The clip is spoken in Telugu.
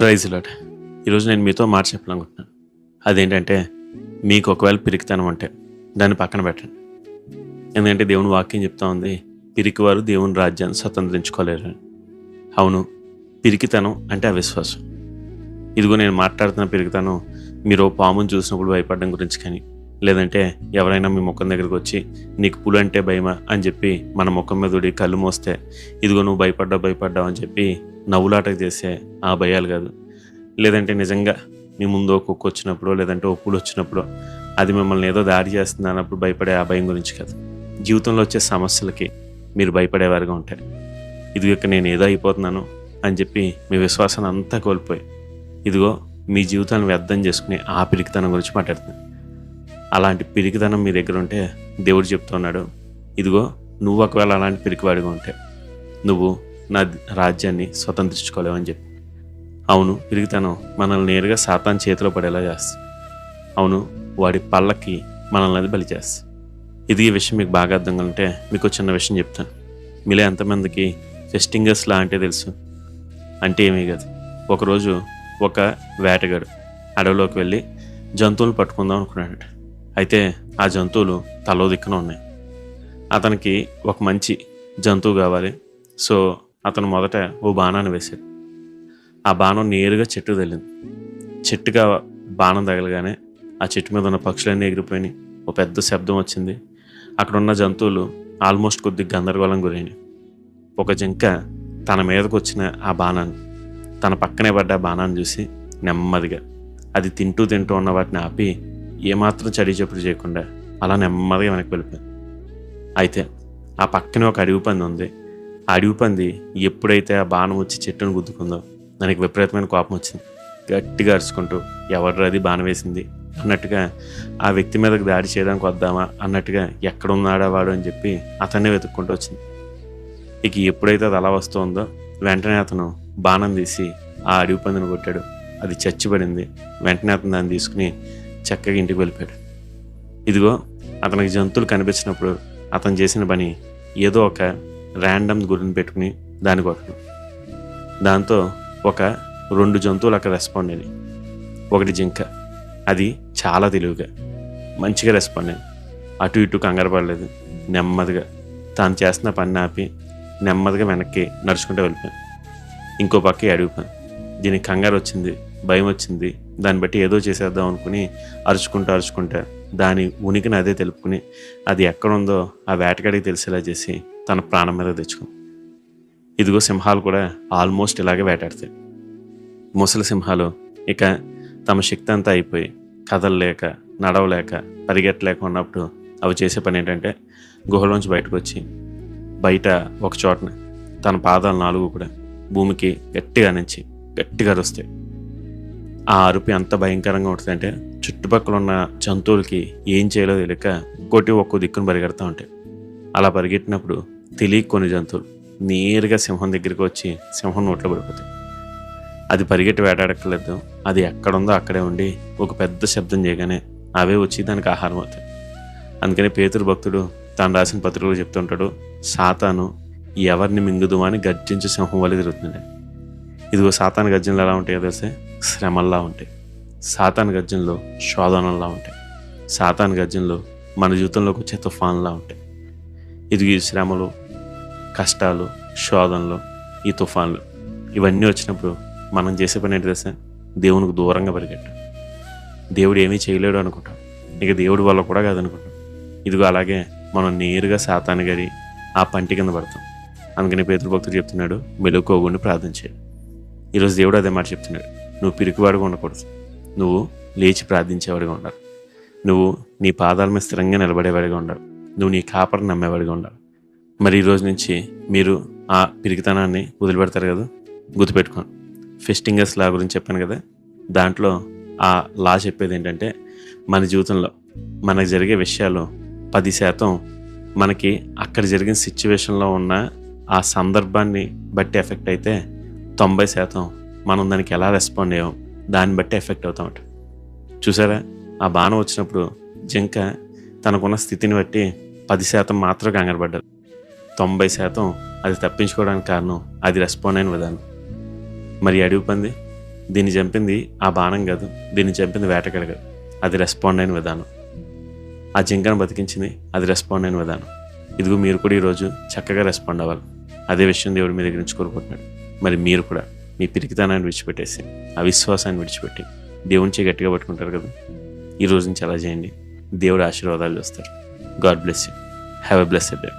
Praise lord. ఈరోజు నేను మీతో మాట చెప్పాలనుకుంటున్నాను. అదేంటంటే, మీకు ఒకవేళ పిరికితనం ఉంటే దాన్ని పక్కన పెట్టండి. ఎందుకంటే దేవుని వాక్యం చెప్తా ఉంది, పిరికివారు దేవుని రాజ్యాన్ని స్వతంత్రించుకోలేరు అని. అవును, పిరికితనం అంటే అవిశ్వాసం. ఇదిగో నేను మాట్లాడుతున్న పిరికితనం మీరు పాముని చూసినప్పుడు భయపడడం గురించి కానీ, లేదంటే ఎవరైనా మీ ముఖం దగ్గరికి వచ్చి నీకు పులు అంటే భయమా అని చెప్పి మన ముఖం మీద ఉడి కళ్ళు మోస్తే ఇదిగో నువ్వు భయపడ్డావు అని చెప్పి నవ్వులాటకు చేసే ఆ భయాలు కాదు. లేదంటే నిజంగా మీ ముందు కుక్క వచ్చినప్పుడు, లేదంటే ఓ పులు వచ్చినప్పుడు అది మిమ్మల్ని ఏదో దాడి చేస్తుంది అన్నప్పుడు భయపడే ఆ భయం గురించి కాదు. జీవితంలో వచ్చే సమస్యలకి మీరు భయపడేవారుగా ఉంటారు. ఇదిగో ఇక్కడ నేను ఏదో అయిపోతున్నాను అని చెప్పి మీ విశ్వాసాన్ని అంతా కోల్పోయి ఇదిగో మీ జీవితాన్ని వ్యర్థం చేసుకుని ఆ పిరికితనం గురించి మాట్లాడుతున్నాను. అలాంటి పిరికితనం మీ దగ్గర ఉంటే దేవుడు చెప్తున్నాడు, ఇదిగో నువ్వు ఒకవేళ అలాంటి పిరికివాడిగా ఉంటే నువ్వు నా రాజ్యాన్ని స్వతంత్రించుకోలేవు అని చెప్పి. అవును, పిరికితనం మనల్ని నేరుగా సాతాను చేతిలో పడేలా చేస్తుంది. అవును, వాడి పళ్ళకి మనల్ని అది బలి చేస్తుంది. ఇది ఈ విషయం మీకు బాగా అర్థం ఉంటే మీకు చిన్న విషయం చెప్తాను. మీలో ఎంతమందికి ఫెస్టింగర్స్లా అంటే తెలుసు? అంటే ఏమీ కాదు. ఒకరోజు ఒక వేటగాడు అడవిలోకి వెళ్ళి జంతువులు పట్టుకుందాం అనుకున్నాడు. అయితే ఆ జంతువులు తలో దిక్కున ఉన్నాయి. అతనికి ఒక మంచి జంతువు కావాలి. సో అతను మొదట ఓ బాణాన్ని వేశాడు. ఆ బాణం నేరుగా చెట్టు తగిలింది. చెట్టుగా బాణం తగలగానే ఆ చెట్టు మీద ఉన్న పక్షులన్నీ ఎగిరిపోయినాయి. ఒక పెద్ద శబ్దం వచ్చింది. అక్కడ ఉన్న జంతువులు ఆల్మోస్ట్ కొద్దిగా గందరగోళం గురైనాయి. ఒక జింక తన మీదకు వచ్చిన ఆ బాణాన్ని, తన పక్కనే పడ్డ ఆ బాణాన్ని చూసి నెమ్మదిగా అది తింటూ ఉన్న వాటిని ఆపి ఏమాత్రం చడి చప్పుడు చేయకుండా అలా నెమ్మదిగా వెనక్కి వెళ్ళిపోయింది. అయితే ఆ పక్కనే ఒక అడవి పంది ఉంది. ఆ అడవి పంది ఎప్పుడైతే ఆ బాణం వచ్చి చెట్టును గుద్దుకుందో దానికి విపరీతమైన కోపం వచ్చింది. గట్టిగా అరుచుకుంటూ ఎవరు బాణం వేసింది అన్నట్టుగా ఆ వ్యక్తి మీదకి దాడి చేయడానికి వద్దామా అన్నట్టుగా ఎక్కడున్నాడా వాడు అని చెప్పి అతన్నే వెతుక్కుంటూ వచ్చింది. ఇక ఎప్పుడైతే అది అలా వస్తుందో వెంటనే అతను బాణం తీసి ఆ అడవి పందిని కొట్టాడు. అది చచ్చిపడింది. వెంటనే అతను దాన్ని తీసుకుని చక్కగా ఇంటికి వెళ్ళిపోయాడు. ఇదిగో అతనికి జంతువులు కనిపించినప్పుడు అతను చేసిన పని ఏదో ఒక ర్యాండమ్ గురిని పెట్టుకుని దాన్ని కొట్టడం. దాంతో ఒక 2 జంతువులు అక్కడ రెస్పాండ్ అయినాయి. ఒకటి జింక, అది చాలా తెలివిగా మంచిగా రెస్పాండ్ అయింది. అటు ఇటు కంగారు పడలేదు. నెమ్మదిగా తాను చేస్తున్న పని ఆపి నెమ్మదిగా వెనక్కి నడుచుకుంటూ వెళ్ళిపోయింది. ఇంకో పక్క అడవి పని, దీనికి కంగారు వచ్చింది, భయం వచ్చింది. దాన్ని బట్టి ఏదో చేసేద్దాం అనుకుని అరుచుకుంటా దాని ఉనికిని అదే తెలుపుకుని అది ఎక్కడుందో ఆ వేటగాడికి తెలిసేలా చేసి తన ప్రాణం మీద తెచ్చుకుంది. ఇదిగో సింహాలు కూడా ఆల్మోస్ట్ ఇలాగే వేటాడతాయి. ముసలి సింహాలు ఇక తమ శక్తి అంతా అయిపోయి కదలలేక, నడవలేక, పరిగెట్టలేక ఉన్నప్పుడు అవి చేసే పని ఏంటంటే గుహలోంచి బయటకు వచ్చి బయట ఒక చోటన తన పాదాలు 4 కూడా భూమికి గట్టిగా నుంచి గట్టిగా అరుస్తాయి. ఆ అరుపు ఎంత భయంకరంగా ఉంటుందంటే చుట్టుపక్కల ఉన్న జంతువులకి ఏం చేయాలో తెలియక ఒక్కో దిక్కును పరిగెడతా ఉంటాయి. అలా పరిగెట్టినప్పుడు తెలియక కొన్ని జంతువులు నేరుగా సింహం దగ్గరికి వచ్చి సింహం నోట్లో పడిపోతాయి. అది పరిగెట్టి వేటాడక్కర్లేదు, అది ఎక్కడుందో అక్కడే ఉండి ఒక పెద్ద శబ్దం చేయగానే అవే వచ్చి దానికి ఆహారం అవుతాయి. అందుకని పేతురు భక్తుడు తాను రాసిన పత్రికలో చెప్తుంటాడు, సాతాను ఎవరిని మింగుదు అని గర్జించే సింహం వల్ల తిరుగుతుంది. ఇదిగో సాతాను గర్జనలు ఎలా ఉంటాయో తెలిసే? శ్రమల్లా ఉంటాయి. సాతాను గర్జనలో శోధనల్లా ఉంటాయి. సాతాను గర్జనలో మన జీవితంలోకి వచ్చే తుఫాన్లా ఉంటాయి. ఇదిగో ఈ శ్రమలు, కష్టాలు, శోధనలు, ఈ తుఫాన్లు ఇవన్నీ వచ్చినప్పుడు మనం చేసే పని ఏంటి తెలుసా? దేవునికి దూరంగా పరిగెట్టాం. దేవుడు ఏమీ చేయలేడు అనుకుంటాం. ఇక దేవుడి వల్ల కూడా కాదనుకుంటాం. ఇదిగో అలాగే మనం నేరుగా సాతాను గడి ఆ పంటి కింద పడతాం. అందుకని పేతురు భక్తుడు చెప్తున్నాడు, మెలుకోగుండి ప్రార్థన చేయాలి. ఈరోజు దేవుడు అదే మాట చెప్తున్నాడు, నువ్వు పిరికివాడుగా ఉండకూడదు, నువ్వు లేచి ప్రార్థించేవాడిగా ఉండాలి. నువ్వు నీ పాదాల మీద స్థిరంగా నిలబడేవాడిగా ఉండాలి. నువ్వు నీ కాపరిని నమ్మేవాడిగా ఉండాలి. మరి ఈరోజు నుంచి మీరు ఆ పిరికితనాన్ని వదిలిపెడతారు కదా. గుర్తుపెట్టుకోండి, ఫెస్టింగర్స్ లా గురించి చెప్పాను కదా, దాంట్లో ఆ లా చెప్పేది ఏంటంటే మన జీవితంలో మనకు జరిగే విషయాలు 10% మనకి అక్కడ జరిగిన సిచ్యువేషన్లో ఉన్న ఆ సందర్భాన్ని బట్టి ఎఫెక్ట్ అయితే 90% మనం దానికి ఎలా రెస్పాండ్ అయ్యాం దాన్ని బట్టి ఎఫెక్ట్ అవుతామట. చూసారా, ఆ బాణం వచ్చినప్పుడు జింక తనకున్న స్థితిని బట్టి 10% మాత్రం కంగారు పడ్డది. 90% అది తప్పించుకోవడానికి కారణం అది రెస్పాండ్ అయిన విధానం. మరి అడవి పంది దీన్ని చంపింది ఆ బాణం కాదు, దీన్ని చంపింది వేటగాడు కాదు, అది రెస్పాండ్ అయిన విధానం. ఆ జింకను బతికించింది అది రెస్పాండ్ అయిన విధానం. ఇదిగో మీరు కూడా ఈరోజు చక్కగా రెస్పాండ్ అవ్వాలి. అదే విషయం దేవుడు మీ దగ్గర నుంచి కోరుకుంటున్నాడు. మరి మీరు కూడా మీ పిరికితనాన్ని విడిచిపెట్టేసి, అవిశ్వాసాన్ని విడిచిపెట్టి దేవుని చే గట్టిగా పట్టుకుంటారు కదా. ఈ రోజు నుంచి అలా చేయండి. దేవుడు ఆశీర్వాదాలు చేస్తారు. God bless you. Have a blessed day.